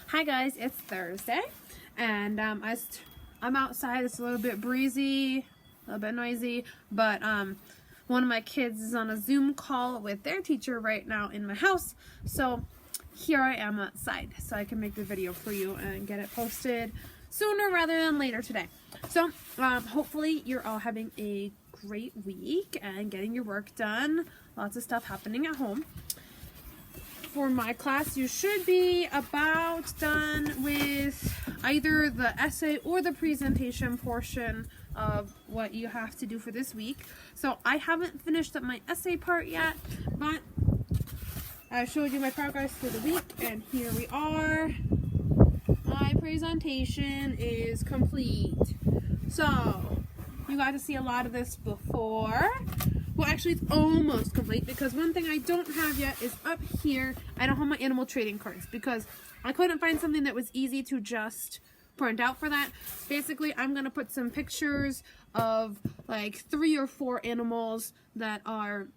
Hi guys, it's Thursday, and I'm outside. It's a little bit breezy, a little bit noisy, but one of my kids is on a Zoom call with their teacher right now in my house, so here I am outside, so I can make the video for you and get it posted sooner rather than later today. So hopefully you're all having a great week and getting your work done. Lots of stuff happening at home. For my class, you should be about done with either the essay or the presentation portion of what you have to do for this week. So I haven't finished up my essay part yet, but I showed you my progress for the week, and here we are. My presentation is complete. So you got to see a lot of this before. Well, actually, it's almost complete, because one thing I don't have yet is up here. I don't have my animal trading cards because I couldn't find something that was easy to just print out for that. Basically, I'm going to put some pictures of like 3 or 4 animals that are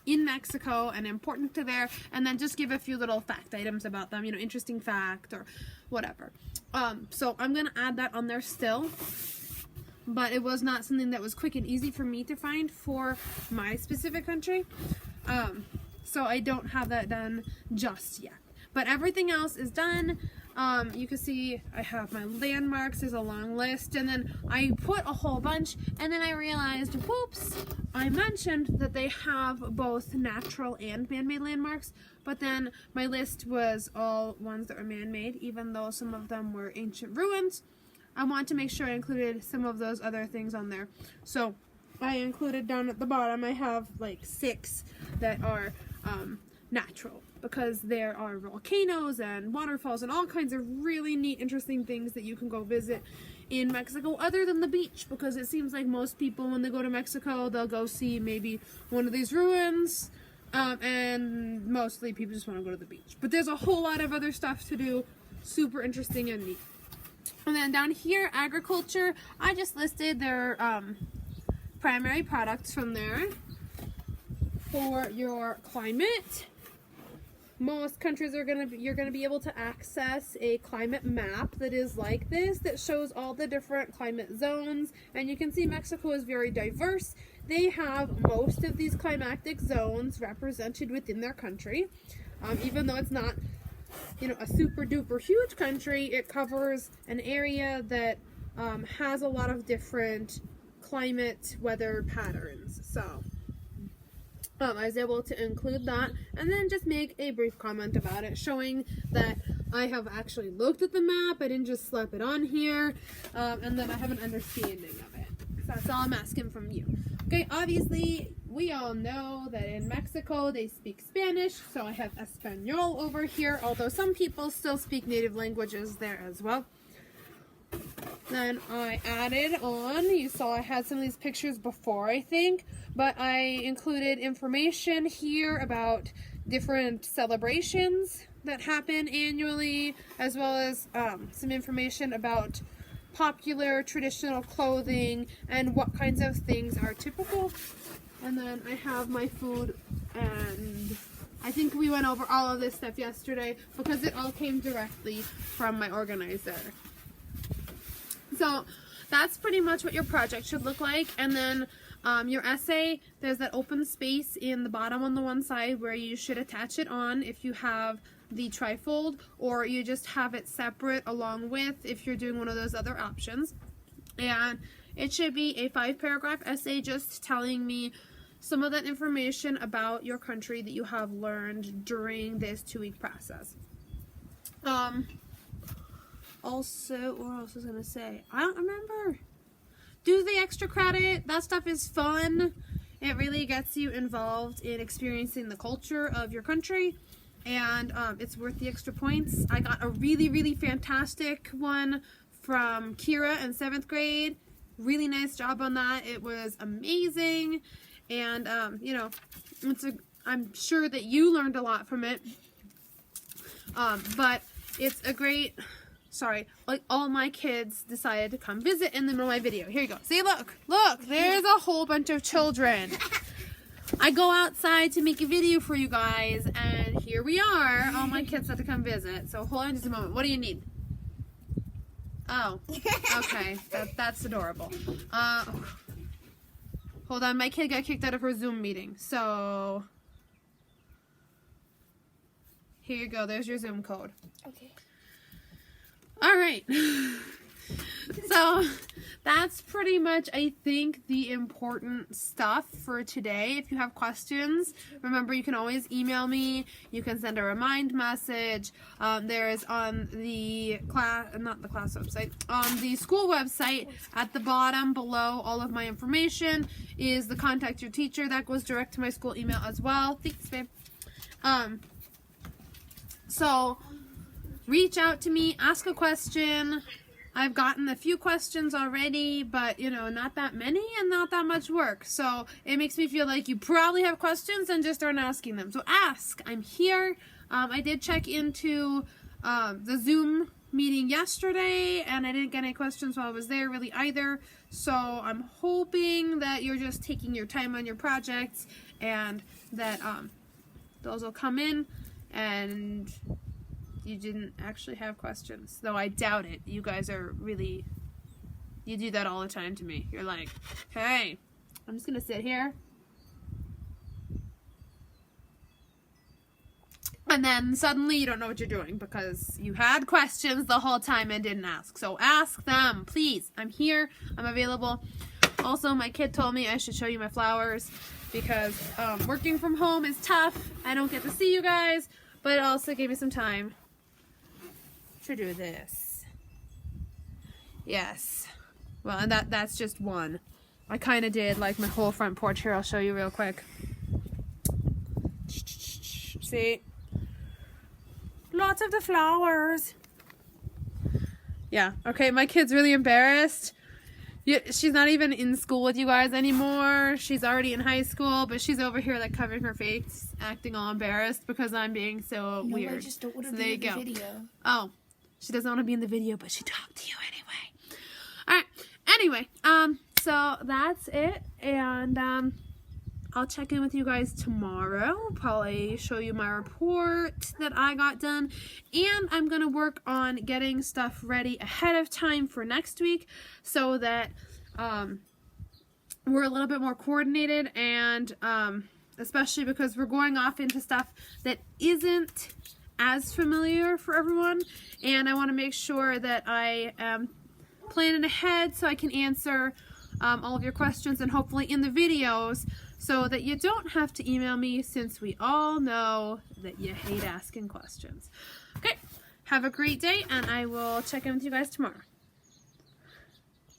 in Mexico and important to there, and then just give a few little fact items about them, you know, interesting fact or whatever. So I'm going to add that on there still. But it was not something that was quick and easy for me to find for my specific country. So I don't have that done just yet. But everything else is done. You can see I have my landmarks. There's a long list. And then I put a whole bunch. And then I realized, whoops, I mentioned that they have both natural and man-made landmarks. But then my list was all ones that were man-made, even though some of them were ancient ruins. I want to make sure I included some of those other things on there. So I included down at the bottom, I have like 6 that are natural, because there are volcanoes and waterfalls and all kinds of really neat, interesting things that you can go visit in Mexico other than the beach, because it seems like most people, when they go to Mexico, they'll go see maybe one of these ruins, and mostly people just want to go to the beach. But there's a whole lot of other stuff to do, super interesting and neat. And then down here, agriculture, I just listed their primary products from there. For your climate, most countries are you're gonna be able to access a climate map that is like this, that shows all the different climate zones, and you can see Mexico is very diverse. They have most of these climatic zones represented within their country, even though it's not, you know, a super duper huge country. It covers an area that has a lot of different climate weather patterns. So I was able to include that, and then just make a brief comment about it, showing that I have actually looked at the map. I didn't just slap it on here, and that I have an understanding of it. So that's all I'm asking from you. Okay, obviously, we all know that in Mexico they speak Spanish, so I have Espanol over here, although some people still speak native languages there as well. Then I added on, you saw I had some of these pictures before, I think, but I included information here about different celebrations that happen annually, as well as some information about popular traditional clothing and what kinds of things are typical. And then I have my food, and I think we went over all of this stuff yesterday because it all came directly from my organizer. So that's pretty much what your project should look like. And then your essay, there's that open space in the bottom on the one side where you should attach it on if you have the trifold, or you just have it separate along with if you're doing one of those other options. And it should be a 5-paragraph essay just telling me some of that information about your country that you have learned during this 2-week process. Also, what else was I going to say? I don't remember. Do the extra credit. That stuff is fun. It really gets you involved in experiencing the culture of your country, and it's worth the extra points. I got a really, really fantastic one from Kira in 7th grade. Really nice job on that. It was amazing. And, you know, I'm sure that you learned a lot from it. But it's a great, like all my kids decided to come visit in the middle of my video. Here you go. See, look, there's a whole bunch of children. I go outside to make a video for you guys, and here we are. All my kids had to come visit. So hold on just a moment. What do you need? Oh, okay. That's adorable. Hold on. My kid got kicked out of her Zoom meeting. So here you go. There's your Zoom code. Okay. All right. So that's pretty much, I think, the important stuff for today. If you have questions, remember you can always email me. You can send a remind message. There is on the not the class website, on the school website at the bottom below, all of my information is the contact your teacher. That goes direct to my school email as well. Thanks, babe. So reach out to me, ask a question. I've gotten a few questions already, but, you know, not that many and not that much work. So it makes me feel like you probably have questions and just aren't asking them. So ask. I'm here. I did check into the Zoom meeting yesterday, and I didn't get any questions while I was there really either. So I'm hoping that you're just taking your time on your projects and that those will come in and you didn't actually have questions, though I doubt it. You guys are really, you do that all the time to me. You're like, hey, I'm just gonna sit here, and then suddenly you don't know what you're doing because you had questions the whole time and didn't ask. So ask them, please. I'm here, I'm available. Also, my kid told me I should show you my flowers because working from home is tough. I don't get to see you guys, but it also gave me some time to do this. Yes. Well, and that's just one. I kind of did like my whole front porch here. I'll show you real quick. See? Lots of the flowers. Yeah. Okay, my kid's really embarrassed. She's not even in school with you guys anymore. She's already in high school, but she's over here like covering her face, acting all embarrassed because I'm being so weird. I just don't want to so be in the video. Oh. She doesn't want to be in the video, but she talked to you anyway. Alright, anyway, so that's it, and, I'll check in with you guys tomorrow, probably show you my report that I got done, and I'm going to work on getting stuff ready ahead of time for next week, so that, we're a little bit more coordinated, and, especially because we're going off into stuff that isn't as familiar for everyone, and I want to make sure that I am planning ahead so I can answer all of your questions and hopefully in the videos so that you don't have to email me, since we all know that you hate asking questions. Okay, have a great day, and I will check in with you guys tomorrow.